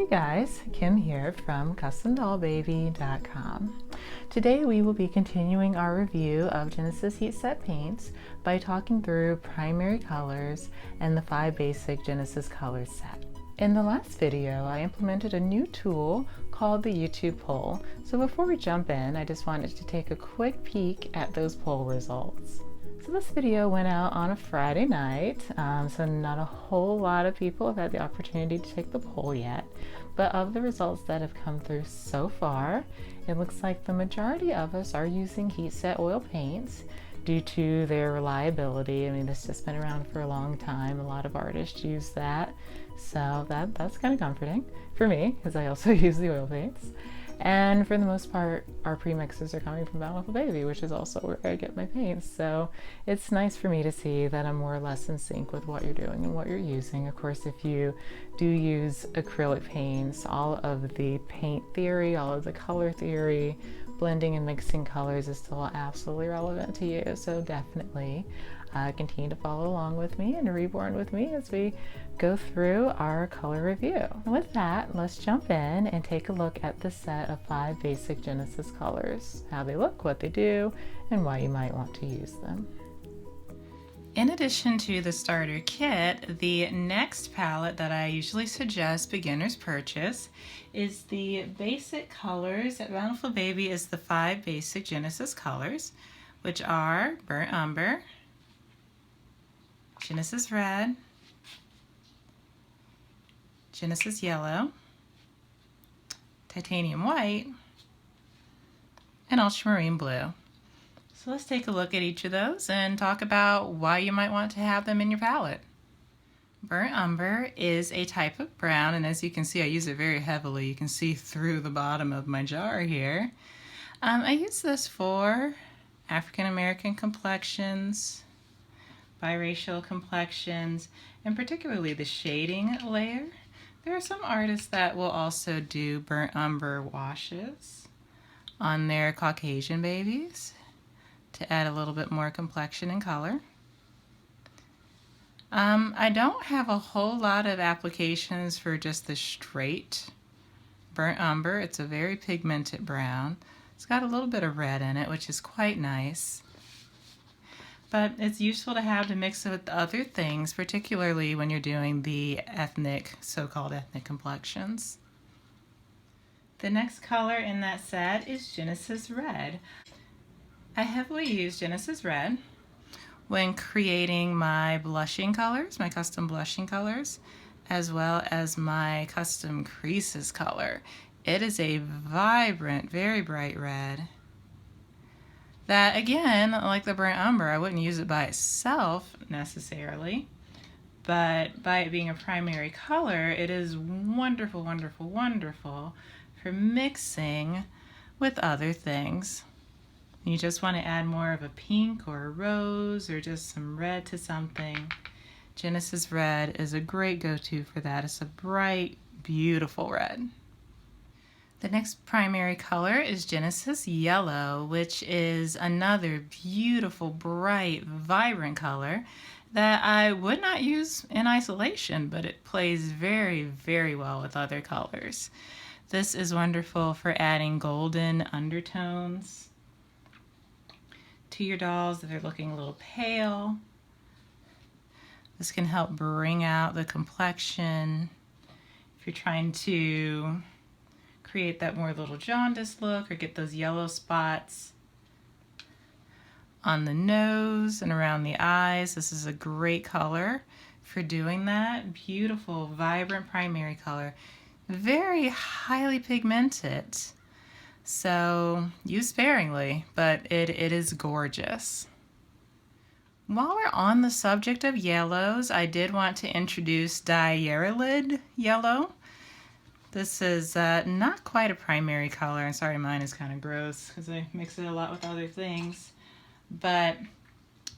Hey guys, Kim here from CustomDollBaby.com. Today we will be continuing our review of Genesis Heat Set paints by talking through primary colors and the 5 basic Genesis colors set. In the last video, I implemented a new tool called the YouTube poll. So before we jump in, I just wanted to take a quick peek at those poll results. So this video went out on a Friday night, so not a whole lot of people have had the opportunity to take the poll yet. But of the results that have come through so far, it looks like the majority of us are using heat set oil paints due to their reliability. I mean, this has been around for a long time. A lot of artists use that. So that's kind of comforting for me, because I also use the oil paints. And for the most part, our premixes are coming from CustomDollBaby, which is also where I get my paints. So it's nice for me to see that I'm more or less in sync with what you're doing and what you're using. Of course, if you do use acrylic paints, all of the paint theory, all of the color theory, blending and mixing colors is still absolutely relevant to you. So definitely continue to follow along with me and Reborn with me as we go through our color review. With that, let's jump in and take a look at the set of 5 basic Genesis colors, how they look, what they do, and why you might want to use them. In addition to the starter kit, the next palette that I usually suggest beginners purchase is the basic colors. At CustomDollBaby is the 5 basic Genesis colors, which are Burnt Umber, Genesis Red, Genesis Yellow, Titanium White, and Ultramarine Blue. So let's take a look at each of those and talk about why you might want to have them in your palette. Burnt Umber is a type of brown, and as you can see, I use it very heavily. You can see through the bottom of my jar here. I use this for African American complexions, biracial complexions, and particularly the shading layer. There are some artists that will also do burnt umber washes on their Caucasian babies to add a little bit more complexion and color. I don't have a whole lot of applications for just the straight burnt umber. It's a very pigmented brown. It's got a little bit of red in it, which is quite nice. But it's useful to have to mix it with other things, particularly when you're doing the ethnic, so-called ethnic complexions. The next color in that set is Genesis Red. I heavily use Genesis Red when creating my blushing colors, my custom blushing colors, as well as my custom creases color. It is a vibrant, very bright red that, again, like the burnt umber, I wouldn't use it by itself necessarily, but by it being a primary color, it is wonderful, wonderful, wonderful for mixing with other things. You just want to add more of a pink or a rose or just some red to something. Genesis Red is a great go-to for that. It's a bright, beautiful red. The next primary color is Genesis Yellow, which is another beautiful, bright, vibrant color that I would not use in isolation, but it plays very, very well with other colors. This is wonderful for adding golden undertones to your dolls if they're looking a little pale. This can help bring out the complexion if you're trying to create that more little jaundice look or get those yellow spots on the nose and around the eyes. This is a great color for doing that. Beautiful, vibrant primary color. Very highly pigmented. So use sparingly, but it is gorgeous. While we're on the subject of yellows, I did want to introduce Diarylide Yellow. This is not quite a primary color, and sorry mine is kind of gross because I mix it a lot with other things, but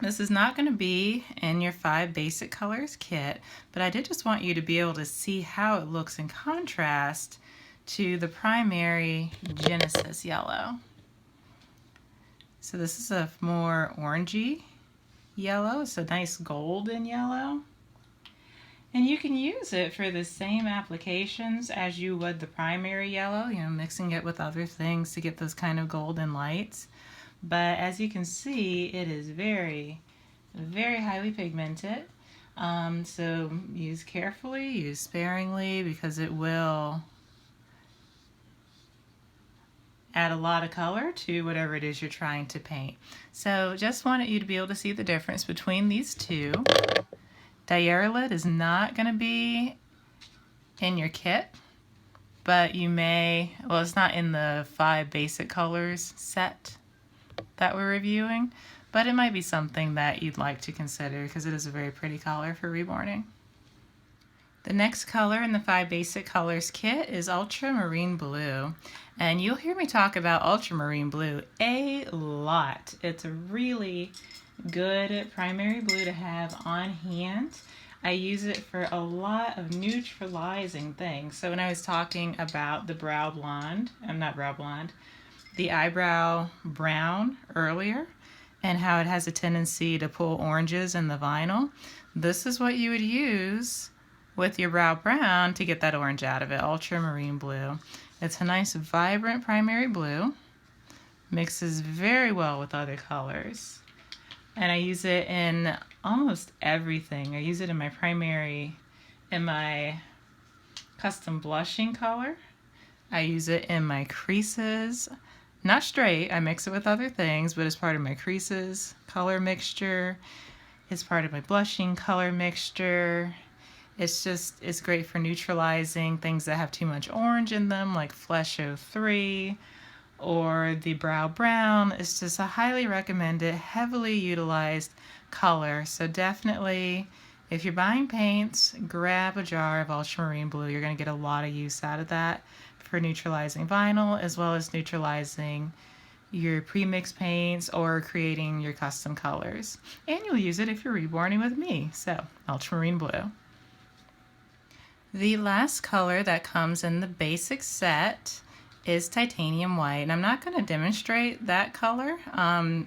this is not going to be in your 5 basic colors kit, but I did just want you to be able to see how it looks in contrast to the primary Genesis Yellow. So this is a more orangey yellow. It's a nice golden yellow. And you can use it for the same applications as you would the primary yellow, you know, mixing it with other things to get those kind of golden lights. But as you can see, it is very, very highly pigmented. So use carefully, use sparingly, because it will add a lot of color to whatever it is you're trying to paint. So just wanted you to be able to see the difference between these two. Diarylide is not going to be in your kit, but you may, well, it's not in the 5 basic colors set that we're reviewing, but it might be something that you'd like to consider because it is a very pretty color for reborning. The next color in the 5 basic colors kit is Ultramarine Blue, and you'll hear me talk about Ultramarine Blue a lot. It's a really good primary blue to have on hand. I use it for a lot of neutralizing things. So when I was talking about the the eyebrow brown earlier, and how it has a tendency to pull oranges in the vinyl, this is what you would use with your brow brown to get that orange out of it, Ultramarine Blue. It's a nice vibrant primary blue, mixes very well with other colors, and I use it in almost everything. I use it in my primary, in my custom blushing color. I use it in my creases, not straight, I mix it with other things, but as part of my creases color mixture. It's part of my blushing color mixture. It's great for neutralizing things that have too much orange in them, like Flesh 03 or the Brow Brown. It's just a highly recommended, heavily utilized color. So definitely, if you're buying paints, grab a jar of Ultramarine Blue. You're going to get a lot of use out of that for neutralizing vinyl, as well as neutralizing your pre-mix paints or creating your custom colors. And you'll use it if you're reborning with me. So, Ultramarine Blue. The last color that comes in the basic set is Titanium White, and I'm not going to demonstrate that color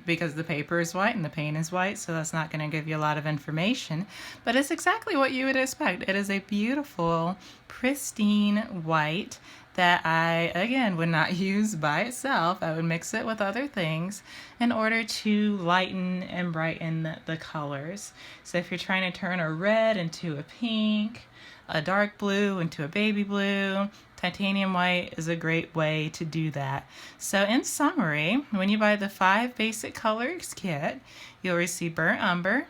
because the paper is white and the paint is white, so that's not going to give you a lot of information, but it's exactly what you would expect. It is a beautiful, pristine white that I, again, would not use by itself. I would mix it with other things in order to lighten and brighten the colors. So if you're trying to turn a red into a pink, a dark blue into a baby blue, Titanium White is a great way to do that. So in summary, when you buy the 5 basic colors kit, you'll receive Burnt Umber,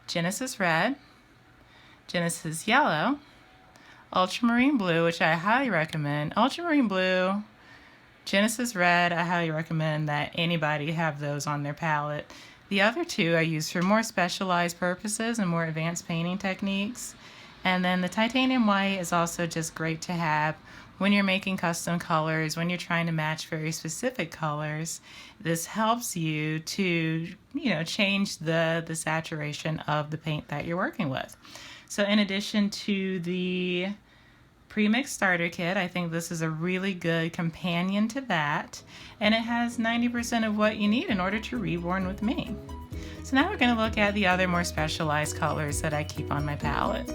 Genesis Red, Genesis Yellow, Ultramarine Blue, which I highly recommend. Ultramarine Blue, Genesis Red, I highly recommend that anybody have those on their palette. The other 2 I use for more specialized purposes and more advanced painting techniques. And then the Titanium White is also just great to have when you're making custom colors, when you're trying to match very specific colors. This helps you to, change the saturation of the paint that you're working with. So in addition to the pre-mix starter kit, I think this is a really good companion to that, and it has 90% of what you need in order to reborn with me. So now we're going to look at the other more specialized colors that I keep on my palette.